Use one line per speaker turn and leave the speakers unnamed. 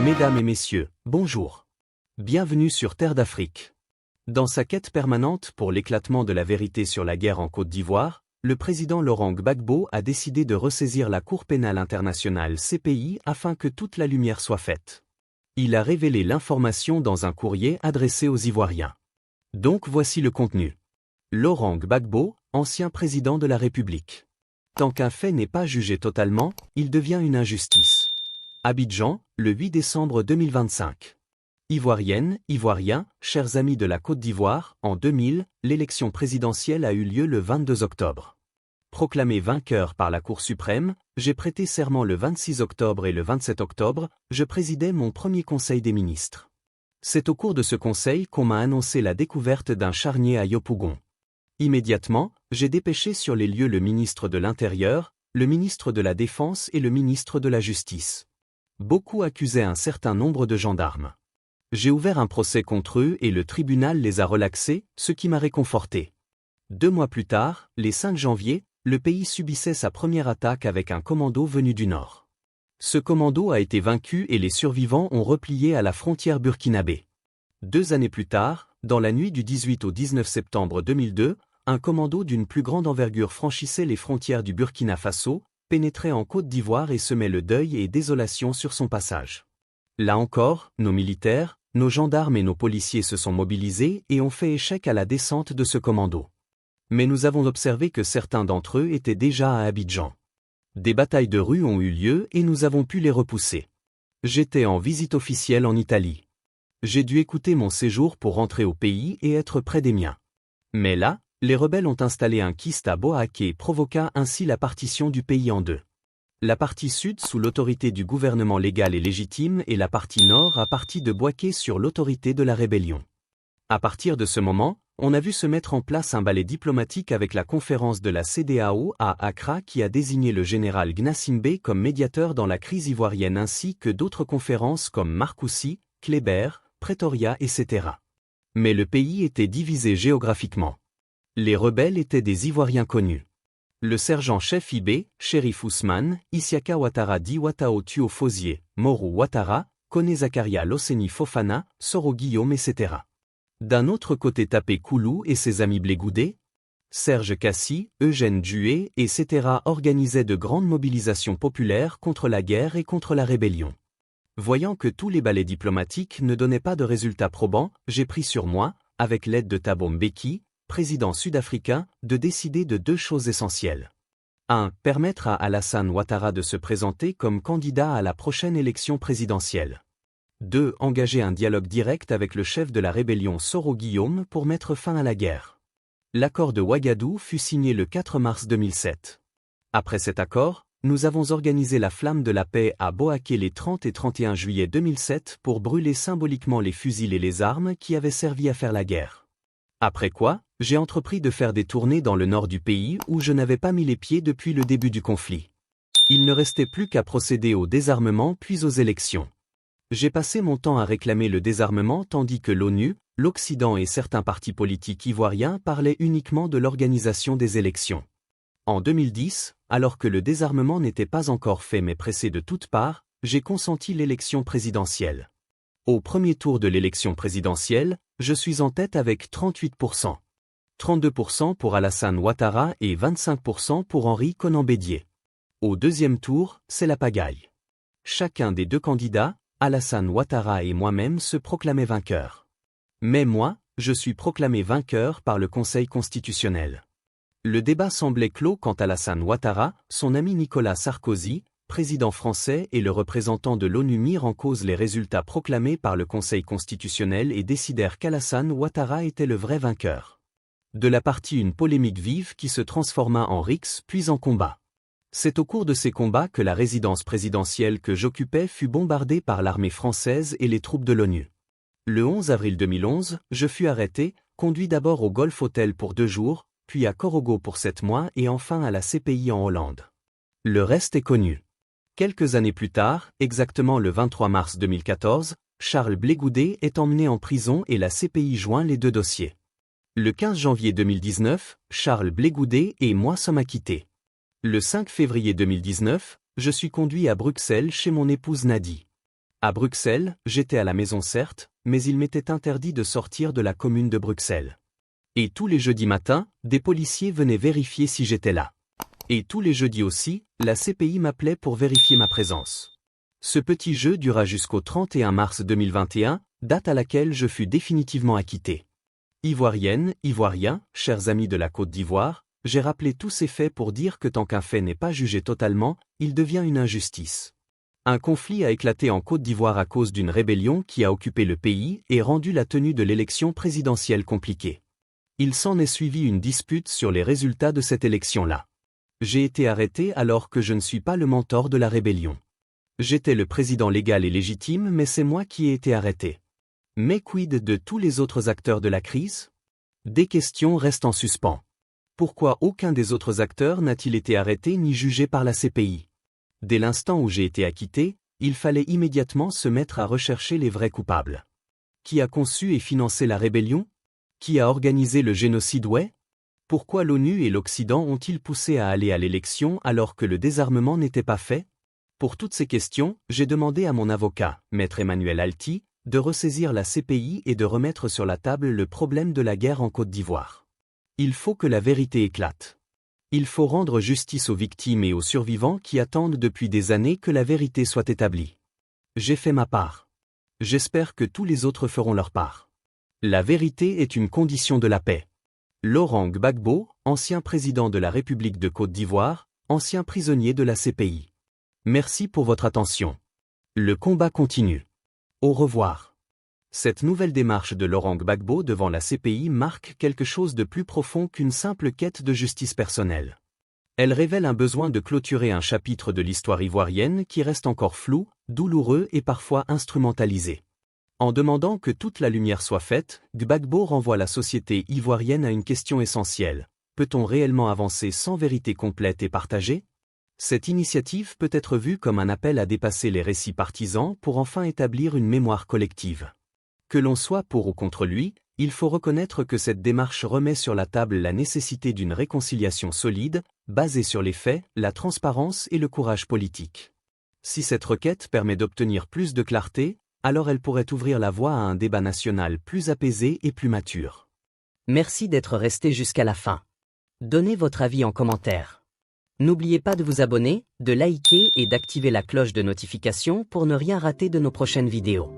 Mesdames et messieurs, bonjour. Bienvenue sur Terre d'Afrique. Dans sa quête permanente pour l'éclatement de la vérité sur la guerre en Côte d'Ivoire, le président Laurent Gbagbo a décidé de ressaisir la Cour pénale internationale CPI afin que toute la lumière soit faite. Il a révélé l'information dans un courrier adressé aux Ivoiriens. Donc voici le contenu. Laurent Gbagbo, ancien président de la République. Tant qu'un fait n'est pas jugé totalement, il devient une injustice. Abidjan, le 8 décembre 2025. Ivoiriennes, Ivoiriens, chers amis de la Côte d'Ivoire, en 2000, l'élection présidentielle a eu lieu le 22 octobre. Proclamé vainqueur par la Cour suprême, j'ai prêté serment le 26 octobre et le 27 octobre, je présidais mon premier conseil des ministres. C'est au cours de ce conseil qu'on m'a annoncé la découverte d'un charnier à Yopougon. Immédiatement, j'ai dépêché sur les lieux le ministre de l'Intérieur, le ministre de la Défense et le ministre de la Justice. Beaucoup accusaient un certain nombre de gendarmes. J'ai ouvert un procès contre eux et le tribunal les a relaxés, ce qui m'a réconforté. 2 mois plus tard, les 5 janvier, le pays subissait sa première attaque avec un commando venu du nord. Ce commando a été vaincu et les survivants ont replié à la frontière burkinabé. 2 années plus tard, dans la nuit du 18 au 19 septembre 2002, un commando d'une plus grande envergure franchissait les frontières du Burkina Faso, pénétrait en Côte d'Ivoire et semait le deuil et désolation sur son passage. Là encore, nos militaires, nos gendarmes et nos policiers se sont mobilisés et ont fait échec à la descente de ce commando. Mais nous avons observé que certains d'entre eux étaient déjà à Abidjan. Des batailles de rue ont eu lieu et nous avons pu les repousser. J'étais en visite officielle en Italie. J'ai dû écouter mon séjour pour rentrer au pays et être près des miens. Mais là, les rebelles ont installé un kyste à Boaké et provoqua ainsi la partition du pays en 2. La partie sud sous l'autorité du gouvernement légal et légitime et la partie nord à partir de Boaké sur l'autorité de la rébellion. À partir de ce moment, on a vu se mettre en place un balai diplomatique avec la conférence de la CEDEAO à Accra qui a désigné le général Gnassingbé comme médiateur dans la crise ivoirienne ainsi que d'autres conférences comme Marcoussis, Kléber, Pretoria etc. Mais le pays était divisé géographiquement. Les rebelles étaient des Ivoiriens connus. Le sergent-chef Ibé, Shérif Ousmane, Isiaka Ouattara Di Ouattao Tuo Fosier, Morou Ouattara, Koné Zakaria Loseni Fofana, Soro Guillaume etc. D'un autre côté Tapé Koulou et ses amis Blégoudé, Serge Kassi, Eugène Dué etc. organisaient de grandes mobilisations populaires contre la guerre et contre la rébellion. Voyant que tous les balais diplomatiques ne donnaient pas de résultats probants, j'ai pris sur moi, avec l'aide de Thabo Mbeki, président sud-africain, de décider de 2 choses essentielles. 1. Permettre à Alassane Ouattara de se présenter comme candidat à la prochaine élection présidentielle. 2. Engager un dialogue direct avec le chef de la rébellion Soro Guillaume pour mettre fin à la guerre. L'accord de Ouagadougou fut signé le 4 mars 2007. Après cet accord, nous avons organisé la flamme de la paix à Boaké les 30 et 31 juillet 2007 pour brûler symboliquement les fusils et les armes qui avaient servi à faire la guerre. Après quoi, j'ai entrepris de faire des tournées dans le nord du pays où je n'avais pas mis les pieds depuis le début du conflit. Il ne restait plus qu'à procéder au désarmement puis aux élections. J'ai passé mon temps à réclamer le désarmement tandis que l'ONU, l'Occident et certains partis politiques ivoiriens parlaient uniquement de l'organisation des élections. En 2010, alors que le désarmement n'était pas encore fait mais pressé de toutes parts, j'ai consenti l'élection présidentielle. Au premier tour de l'élection présidentielle, je suis en tête avec 38%. 32% pour Alassane Ouattara et 25% pour Henri Konan Bédié. Au deuxième tour, c'est la pagaille. Chacun des 2 candidats, Alassane Ouattara et moi-même se proclamaient vainqueurs. Mais moi, je suis proclamé vainqueur par le Conseil constitutionnel. Le débat semblait clos quand Alassane Ouattara, son ami Nicolas Sarkozy, président français et le représentant de l'ONU mirent en cause les résultats proclamés par le Conseil constitutionnel et décidèrent qu'Alassane Ouattara était le vrai vainqueur. De la partie une polémique vive qui se transforma en rixe puis en combat. C'est au cours de ces combats que la résidence présidentielle que j'occupais fut bombardée par l'armée française et les troupes de l'ONU. Le 11 avril 2011, je fus arrêté, conduit d'abord au Golf Hotel pour 2 jours, puis à Korogo pour 7 mois et enfin à la CPI en Hollande. Le reste est connu. Quelques années plus tard, exactement le 23 mars 2014, Charles Blégoudé est emmené en prison et la CPI joint les 2 dossiers. Le 15 janvier 2019, Charles Blégoudé et moi sommes acquittés. Le 5 février 2019, je suis conduit à Bruxelles chez mon épouse Nadi. À Bruxelles, j'étais à la maison certes, mais il m'était interdit de sortir de la commune de Bruxelles. Et tous les jeudis matins, des policiers venaient vérifier si j'étais là. Et tous les jeudis aussi, la CPI m'appelait pour vérifier ma présence. Ce petit jeu dura jusqu'au 31 mars 2021, date à laquelle je fus définitivement acquitté. Ivoirienne, Ivoirien, chers amis de la Côte d'Ivoire, j'ai rappelé tous ces faits pour dire que tant qu'un fait n'est pas jugé totalement, il devient une injustice. Un conflit a éclaté en Côte d'Ivoire à cause d'une rébellion qui a occupé le pays et rendu la tenue de l'élection présidentielle compliquée. Il s'en est suivi une dispute sur les résultats de cette élection-là. J'ai été arrêté alors que je ne suis pas le mentor de la rébellion. J'étais le président légal et légitime, mais c'est moi qui ai été arrêté. Mais quid de tous les autres acteurs de la crise? Des questions restent en suspens. Pourquoi aucun des autres acteurs n'a-t-il été arrêté ni jugé par la CPI? Dès l'instant où j'ai été acquitté, il fallait immédiatement se mettre à rechercher les vrais coupables. Qui a conçu et financé la rébellion? Qui a organisé le génocide? Pourquoi l'ONU et l'Occident ont-ils poussé à aller à l'élection alors que le désarmement n'était pas fait? Pour toutes ces questions, j'ai demandé à mon avocat, Maître Emmanuel Alti, de ressaisir la CPI et de remettre sur la table le problème de la guerre en Côte d'Ivoire. Il faut que la vérité éclate. Il faut rendre justice aux victimes et aux survivants qui attendent depuis des années que la vérité soit établie. J'ai fait ma part. J'espère que tous les autres feront leur part. La vérité est une condition de la paix. Laurent Gbagbo, ancien président de la République de Côte d'Ivoire, ancien prisonnier de la CPI. Merci pour votre attention. Le combat continue. Au revoir. Cette nouvelle démarche de Laurent Gbagbo devant la CPI marque quelque chose de plus profond qu'une simple quête de justice personnelle. Elle révèle un besoin de clôturer un chapitre de l'histoire ivoirienne qui reste encore flou, douloureux et parfois instrumentalisé. En demandant que toute la lumière soit faite, Gbagbo renvoie la société ivoirienne à une question essentielle. Peut-on réellement avancer sans vérité complète et partagée? Cette initiative peut être vue comme un appel à dépasser les récits partisans pour enfin établir une mémoire collective. Que l'on soit pour ou contre lui, il faut reconnaître que cette démarche remet sur la table la nécessité d'une réconciliation solide, basée sur les faits, la transparence et le courage politique. Si cette requête permet d'obtenir plus de clarté, alors elle pourrait ouvrir la voie à un débat national plus apaisé et plus mature.
Merci d'être resté jusqu'à la fin. Donnez votre avis en commentaire. N'oubliez pas de vous abonner, de liker et d'activer la cloche de notification pour ne rien rater de nos prochaines vidéos.